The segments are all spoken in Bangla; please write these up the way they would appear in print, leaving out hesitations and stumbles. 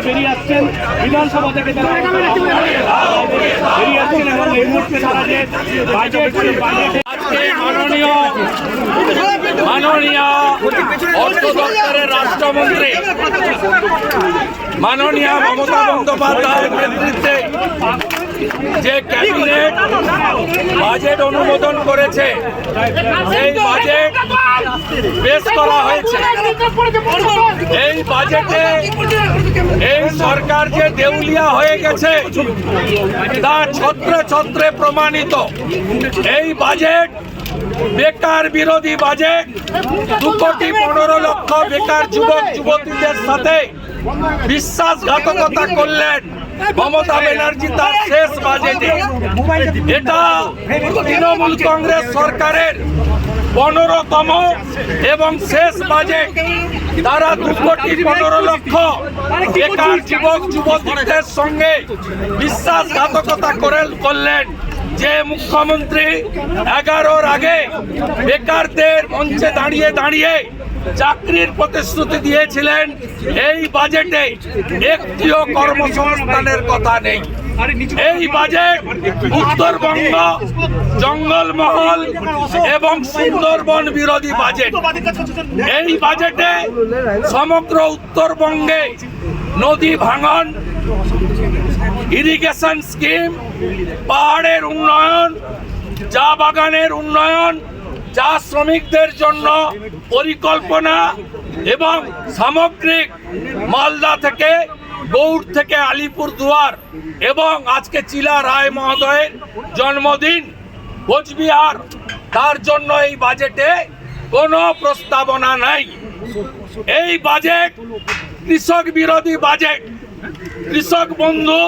বেরিয়ে আসছেন বিধানসভা থেকে, বেরিয়ে আসছেন এবং এই মুহূর্তে মাননীয় অর্থ দপ্তরের রাষ্ট্রমন্ত্রী মাননীয় মমতা বন্দ্যোপাধ্যায়ের নেতৃত্বে যে ক্যাবিনেট বাজেট অনুমোদন করেছে, সেই বাজেট পেশ করা হয়েছে। এই বাজেটে এই সরকার যে দেউলিয়া হয়ে গেছে তা ছত্রে ছত্রে প্রমাণিত। এই বাজেট বেকার বিরোধী বাজেট। 2,15,00,000 বেকার যুবক যুবতীদের সাথে বিশ্বাসঘাতকতা করলেন মমতা ব্যানার্জি তার শেষ বাজেটে। এটা তৃণমূল কংগ্রেস সরকারের 15তম এবং শেষ বাজেট। তারা 2,15,00,000 বেকার যুবক যুবতীদের সঙ্গে বিশ্বাসঘাতকতা করলেন। যে মুখ্যমন্ত্রী 11-র আগে বেকারদের মঞ্চে দাঁড়িয়ে দাঁড়িয়ে চাকরির প্রতিশ্রুতি দিয়েছিলেন, এই বাজেটে একটিও কর্মসংস্থানের কথা নেই। এই বাজেট উত্তরবঙ্গ জঙ্গলমহল এবং সুন্দরবন বিরোধী বাজেট। এই বাজেটে সমগ্র উত্তরবঙ্গে নদী ভাঙন, ইরিগেশন স্কিম, পাহাড়ের উন্নয়ন, চা বাগানের উন্নয়ন, চা শ্রমিকদের জন্য পরিকল্পনা এবং সামগ্রিক মালদা থেকে গৌড় থেকে আলিপুরদুয়ার এবং আজকে চিলা রায় মহোদয়ের জন্মদিন কোচবিহার, তার জন্য এই বাজেটে কোনো প্রস্তাবনা নাই। এই বাজেট কৃষক বিরোধী বাজেট। কৃষক বন্ধু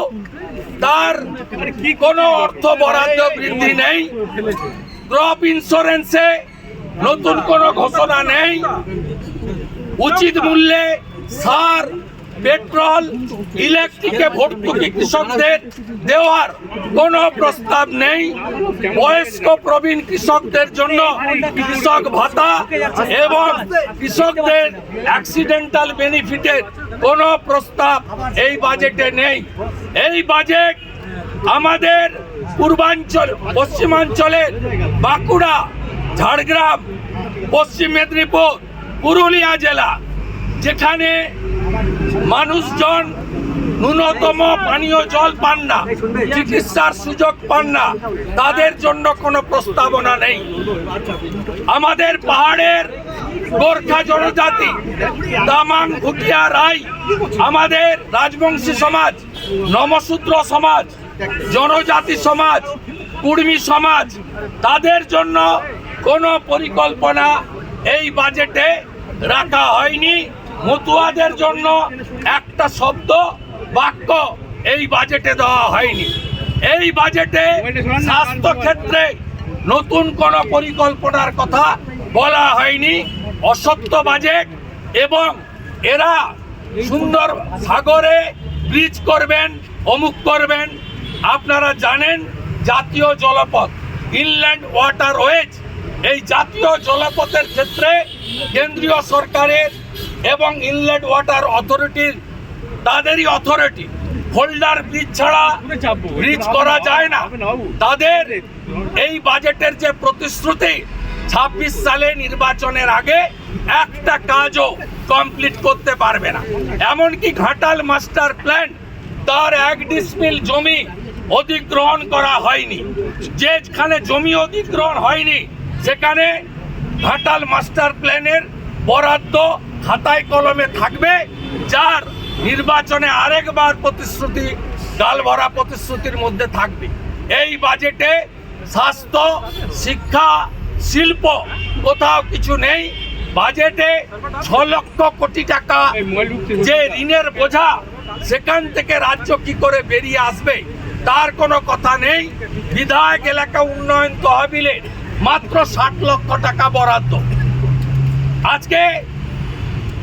তার কোনো অর্থ বরাদ্দ বৃদ্ধি নেই। ক্রপ ইন্স্যুরেন্সে নতুন কোনো ঘোষণা নেই। উচিত মূল্যে সার, পেট্রোল, ইলেকট্রিকে ভর্তুকি কৃষকদের দেওয়ার কোনো প্রস্তাব নেই। বয়স্ক প্রবীণ কৃষকদের জন্য কৃষক ভাতা এবং কৃষকদের অ্যাক্সিডেন্টাল বেনিফিটের কোনো প্রস্তাব এই বাজেটে নেই। এই বাজেট আমাদের পূর্বাঞ্চল, পশ্চিমাঞ্চলের বাঁকুড়া, ঝাড়গ্রাম, পশ্চিম মেদিনীপুর, পুরুলিয়া জেলা, যেখানে মানুষজন ন্যূনতম পানীয় জল পান না, চিকিৎসার সুযোগ পান না, তাদের জন্য কোনো প্রস্তাবনা নেই। আমাদের পাহাড়ের গোর্খা জনজাতি, দামাং, ভুটিয়া, রাই, আমাদের রাজবংশী সমাজ, নমশূদ্র সমাজ, জনজাতি সমাজ, কুর্মী সমাজ, তাদের জন্য কোনো পরিকল্পনা এই বাজেটে রাখা হয়নি। মতুয়াদের জন্য একটা শব্দ বাক্য এই বাজেটে দেওয়া হয়নি। এই বাজেটে স্বাস্থ্য ক্ষেত্রে নতুন কোনো পরিকল্পনার কথা বলা হয়নি। অসত্য বাজেট। এবং এরা সুন্দর সাগরে ব্রিজ করবেন, অমুক করবেন। আপনারা জানেন জাতীয় জলপথ, ইনল্যান্ড ওয়াটারওয়েজ, এই জাতীয় জলপথের ক্ষেত্রে কেন্দ্রীয় সরকারের এবং ইনল্যান্ড ওয়াটার অথরিটির, তাদেরই অথরিটি, হোল্ডার ব্রিজ ছাড়া ব্রিজ করা যায় না। তাদের এই বাজেটের যে প্রতিশ্রুতি, 26 সালে নির্বাচনের আগে একটা কাজও কমপ্লিট করতে পারবে না। এমনকি ঘাটাল মাস্টার প্ল্যান, তার 1 ডিসমিল জমি অধিগ্রহণ করা হয়নি। যেখানে জমি অধিগ্রহণ হয়নি সেখানে ঘাটাল মাস্টার প্ল্যানের বরাদ্দ খাতায় কলমে থাকবে, যার নির্বাচনে আরেকবার প্রতিশ্রুতি, গালভরা প্রতিশ্রুতির মধ্যে থাকবে। এই বাজেটে স্বাস্থ্য, শিক্ষা, শিল্প কোথাও কিছু নেই। বাজেটে 6 লক্ষ কোটি টাকা যে ঋণের বোঝা, সেখান থেকে রাজ্য কি করে বেরিয়ে আসবে তার কোনো কথা নেই। বিধায়ক এলাকা উন্নয়ন তহবিলে মাত্র 60 লক্ষ টাকা বরাদ্দ। আজকে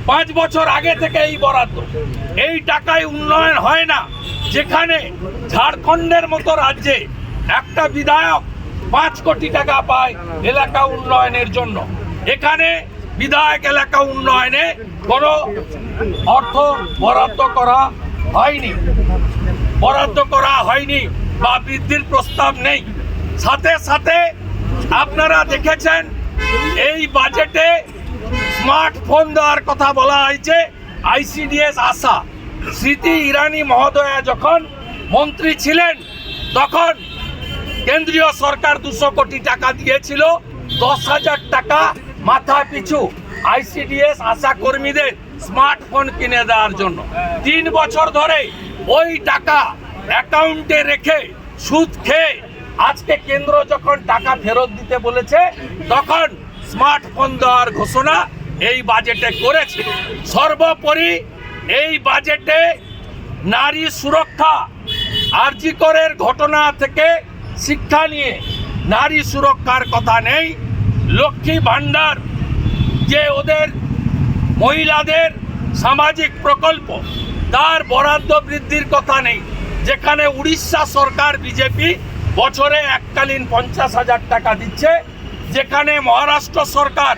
5 বছর আগে থেকে এই বরাদ্দ। এই টাকায় উন্নয়ন হয় না। যেখানে ঝাড়খণ্ডের মতো রাজ্যে একটা বিধায়ক 5 কোটি টাকা পায় এলাকা উন্নয়নের জন্য। এখানে বিধায়ক এলাকা উন্নয়নে কোনো অর্থ বরাদ্দ করা হয়নি বা বৃদ্ধির প্রস্তাব নেই। সাথে সাথে আপনারা দেখেছেন এই বাজেটে স্মার্টফোন দেওয়ার কথা বলা হয়েছে। ICDS আশা স্মৃতি ইরানি মহোদয়া যখন মন্ত্রী ছিলেন তখন কেন্দ্রীয় সরকার 200 কোটি টাকা দিয়েছিল, 10,000 টাকা মাথা পিছু ICDS আশা কর্মীদের স্মার্টফোন কিনে দেওয়ার জন্য। 3 বছর ধরে ওই টাকা অ্যাকাউন্টে রেখে সুদ খেয়ে আজকে কেন্দ্র যখন টাকা ফেরত দিতে বলেছে তখন স্মার্টফোন দেওয়ার ঘোষণা এই বাজেটে করেছে। সর্বোপরি এই বাজেটে নারী সুরক্ষা, আরজি করের ঘটনা থেকে শিক্ষা নিয়ে নারী সুরক্ষার কথা নেই। লক্ষ্মী ভাণ্ডার যে ওদের মহিলাদের সামাজিক প্রকল্প তার বরাদ্দ বৃদ্ধির কথা নেই। যেখানে উড়িষ্যা সরকার বিজেপি বছরে এককালীন 50,000 টাকা দিচ্ছে, যেখানে মহারাষ্ট্র সরকার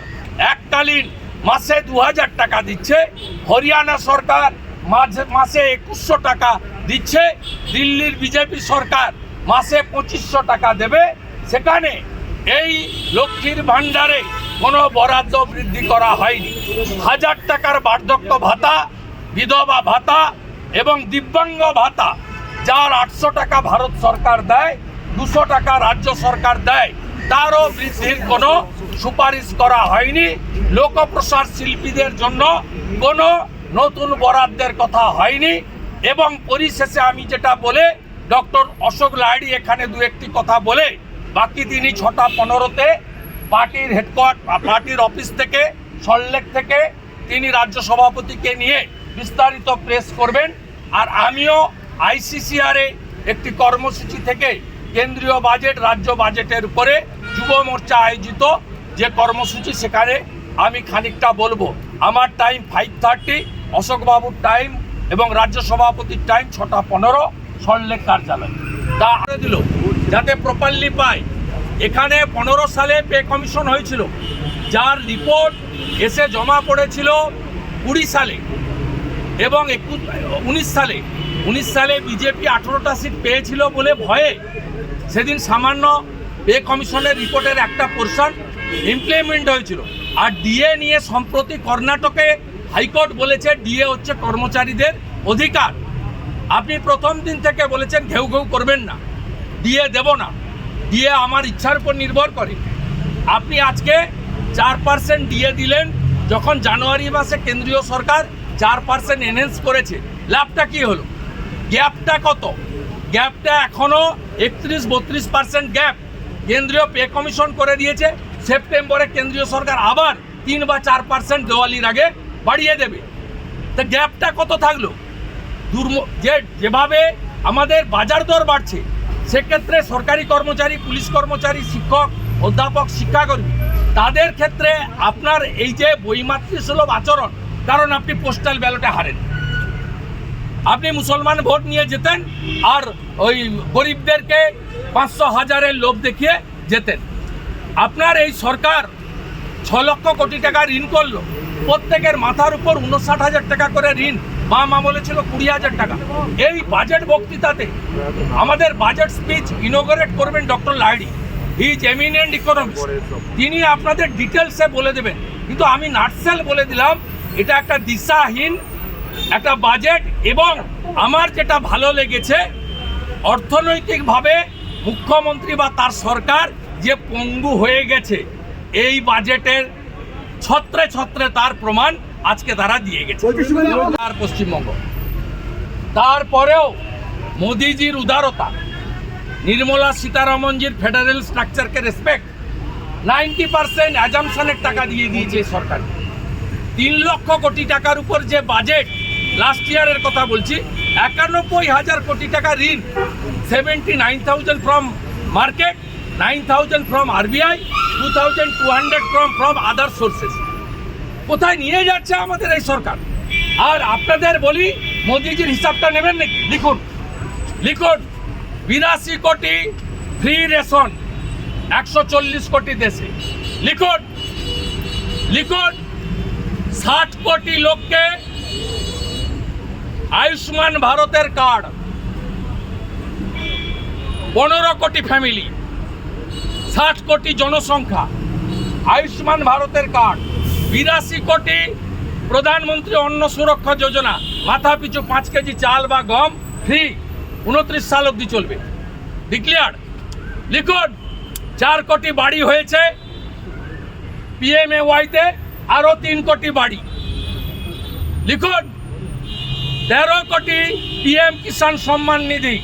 এককালীন মাসে 2,000 টাকা দিচ্ছে, হরিয়ানা সরকার মাসে 2100 টাকা দিচ্ছে, দিল্লির বিজেপি সরকার মাসে 2500 টাকা দেবে। সেখানে এই লক্ষ্মীর ভাণ্ডারে কোনো বরাদ্দ বৃদ্ধি করা হয়নি। 1000 টাকার বার্ধক্য ভাতা, বিধবা ভাতা এবং দিব্যাঙ্গ ভাতা, যার 800 টাকা ভারত সরকার দেয়, 200 টাকা রাজ্য সরকার দেয়, তারও বৃদ্ধির কোনো সুপারিশ করা হয়নি। লোকপ্রসার শিল্পীদের জন্য কোনো নতুন বরাদ্দের কথা হয়নি। এবং পরিশেষে আমি যেটা বলে ডক্টর অশোক লাহিড়ী এখানে 2-1টি কথা বলে বাকি দিনই 6:15-তে পার্টির পার্টির অফিস থেকে সল্টলেক থেকে তিনি রাজ্য সভাপতিকে নিয়ে বিস্তারিত প্রেস করবেন। আর আমিও ICCR একটি কর্মসূচি থেকে কেন্দ্রীয় বাজেট রাজ্য বাজেটের উপরে যুব মোর্চা আয়োজিত যে কর্মসূচি সেখানে আমি খানিকটা বলবো। আমার টাইম 5:30, অশোকবাবুর টাইম এবং রাজ্য সভাপতির টাইম 6:15 সল্টলেক কার্যালয়। তা দিল যাতে প্রপারলি পায়। এখানে 15 সালে পে কমিশন হয়েছিল, যার রিপোর্ট এসে জমা পড়েছিল 20 সালে এবং 19 সালে বিজেপি 18টা সিট পেয়েছিল বলে ভয়ে সেদিন সামান্য পে কমিশনের রিপোর্টের একটা পোর্শন ইমপ্লিমেন্ট হয়েছিল। আর ডিএ নিয়ে সম্প্রতি কর্ণাটকে হাইকোর্ট বলেছে ডিএ হচ্ছে কর্মচারীদের অধিকার। আপনি প্রথম দিন থেকে বলেছেন ঘেউ ঘেউ করবেন না, ডিএ দেব না, ডিএ আমার ইচ্ছার উপর নির্ভর করে। আপনি আজকে 4% ডিএ দিলেন, যখন জানুয়ারি মাসে কেন্দ্রীয় সরকার 4% এনহ্যান্স করেছে। লাভটা কি হলো? গ্যাপটা কত? গ্যাপটা এখনও 31-32% গ্যাপ কেন্দ্রীয় পে কমিশন করে দিয়েছে। সেপ্টেম্বরে কেন্দ্রীয় সরকার আবার 3 বা 4% দেওয়ালির আগে বাড়িয়ে দেবে। তা গ্যাপটা কত থাকলো? যেভাবে আমাদের বাজার দর বাড়ছে, সেক্ষেত্রে সরকারি কর্মচারী, পুলিশ কর্মচারী, শিক্ষক, অধ্যাপক, শিক্ষাকর্মী, তাদের ক্ষেত্রে আপনার এই যে বৈমাতৃসুলভ আচরণ, কারণ আপনি পোস্টাল ব্যালটে হারেন, আপনি মুসলমান ভোট নিয়ে যেতেন আর ওই গরিবদেরকে 500,000-এর লোভ দেখিয়ে যেতেন। আপনার এই সরকার 6 লক্ষ কোটি টাকা ঋণ করলো, প্রত্যেকের মাথার উপর 59,000 টাকা করে ঋণ, বাম আমলে ছিল 20,000 টাকা। এই বাজেট বক্তৃতাতে আমাদের বাজেট স্পিচ ইনোগ্রেট করবেন doctor Lahiri, he is eminent economist, তিনি আপনাদের ডিটেলসে বলে দেবেন। কিন্তু আমি নাটসেল বলে দিলাম, এটা একটা দিশাহীন একটা বাজেট। এবং আমার যেটা ভালো লেগেছে, অর্থনৈতিকভাবে মুখ্যমন্ত্রী বা তার সরকার যে পঙ্গু হয়ে গেছে, এই বাজেটের ছত্রে ছত্রে তার প্রমাণ আজকে তারা দিয়ে গেছে আর পশ্চিমবঙ্গ। তারপরেও মোদিজির উদারতা, নির্মলা সীতারামনজির ফেডারেল স্ট্রাকচারকে রেসপেক্ট, 90% অ্যাজামশনের টাকা দিয়ে দিয়েছে সরকার। 3 লক্ষ কোটি টাকার উপর যে বাজেট, লাস্ট ইয়ারের কথা বলছি, 91,000 কোটি টাকা ঋণ, 79,000 from market, 9,000 from RBI, 2,200 from other sources. কোথায় নিয়ে যাচ্ছে আমাদের এই সরকার? আর আপনাদের বলি, মোদিজির হিসাবটা নেবেন নাকি? লিখুন 82 কোটি ফ্রি রেশন, 140 কোটি দেশে। লিখুন লিখুন 60 কোটি লোককে আয়ুষ্মান ভারতের কার্ড, 15 কোটি ফ্যামিলি, 60 কোটি জনসংখ্যা, আয়ুষ্মান ভারতের কার্ড, 82 কোটি প্রধানমন্ত্রী অন্ন সুরক্ষা যোজনা, মাথা পিছু 5 কেজি চাল বা গম ফ্রি, 29 সাল অবধি চলবে। ডিক্লেয়ার। লিখুন 4 কোটি বাড়ি হয়েছে PMAY-তে, আরো 3 কোটি বাড়ি। লিখুন 13 কোটি PM কিষাণ সম্মান নিধি,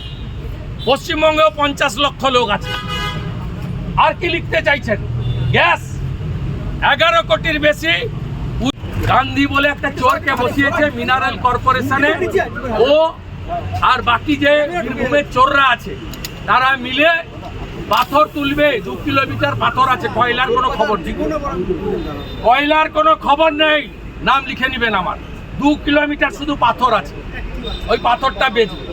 পশ্চিমবঙ্গেও 50 লক্ষ লোক আছে। আর কি লিখতে চাইছেন? গ্যাস 11 কোটির বেশি। গান্ধী বলে একটা চোরকে বসিয়েছে মিনারেল কর্পোরেশনে, ও আর বাকি যে বীরভূমের চোররা আছে তারা মিলে পাথর তুলবে। 2 কিলোমিটার পাথর আছে, কয়লার কোনো খবর নেই, কয়লার কোনো খবর নেই, নাম লিখে নেবেন আমার। 2 কিলোমিটার শুধু পাথর আছে, ওই পাথরটা বেচবে।